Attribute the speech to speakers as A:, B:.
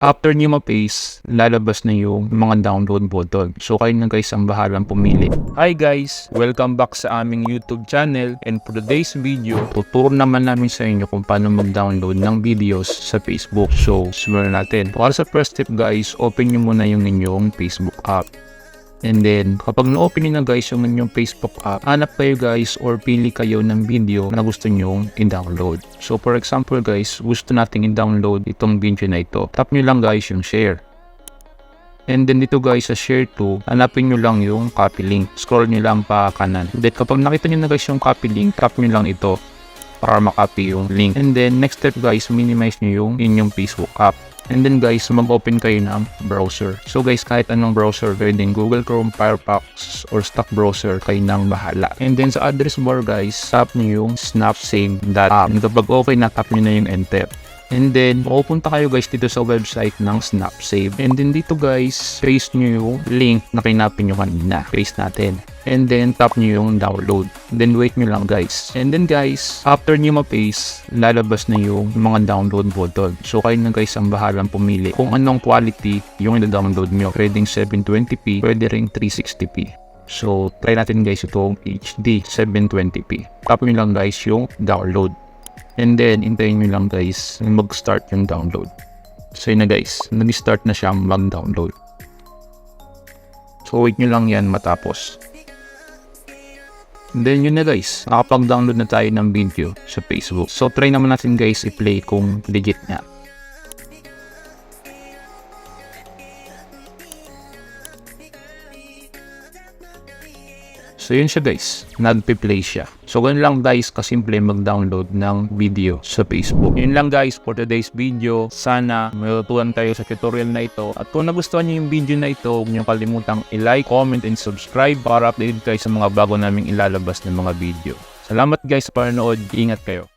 A: After nyo ma-paste, lalabas na yung mga download button. So kayo na guys ang bahalang pumili. Hi guys! Welcome back sa aming YouTube channel, and for today's video, tuturo naman namin sa inyo kung paano mag-download ng videos sa Facebook. So simulan natin. Para sa first step guys, open nyo muna yung inyong Facebook app. And then, kapag na-open nyo na guys yung inyong Facebook app, hanap kayo guys or pili kayo ng video na gusto nyong i-download. So for example guys, gusto nating i-download itong video na ito. Tap nyo lang guys yung share. And then dito guys sa share to, hanapin nyo lang yung copy link. Scroll nyo lang pa kanan. Then kapag nakita nyo na guys yung copy link, tap nyo lang ito para makopy yung link. And then next step guys, minimize nyo yung inyong Facebook app. And then guys, mag-open kayo ng browser. So guys, kahit anong browser, pwedeng Google Chrome, Firefox, or stock browser, kayo nang bahala. And then sa address bar guys, tap nyo yung snapsave.app. And kapag okay na, tap nyo na yung enter. And then, pupunta kayo guys dito sa website ng Snapsave. And then dito guys, paste nyo yung link na kinapin nyo kanina. Paste natin. And then, tap nyo yung download. Then, wait nyo lang guys. And then guys, after nyo ma-paste, lalabas na yung mga download button. So, kayo na guys ang bahalang pumili kung anong quality yung i-download nyo. Pwedeng 720p, pwede rin 360p. So, try natin guys itong HD 720p. Tap nyo lang guys yung download. And then, hintayin nyo lang guys mag-start yung download. So yun na guys, nag-start na siyang mag-download. So wait nyo lang yan matapos. And then yun na guys, nakapag-download na tayo ng video sa Facebook. So try naman natin guys i-play kung legit nga. So yun siya guys, nagpe-play siya. So ganun lang guys kasimple mag-download ng video sa Facebook. Yun lang guys for today's video. Sana may natutunan tayo sa tutorial na ito. At kung nagustuhan niyo yung video na ito, huwag niyo kalimutang i-like, comment, and subscribe para updated kayo sa mga bago naming ilalabas ng mga video. Salamat guys sa panonood. Ingat kayo.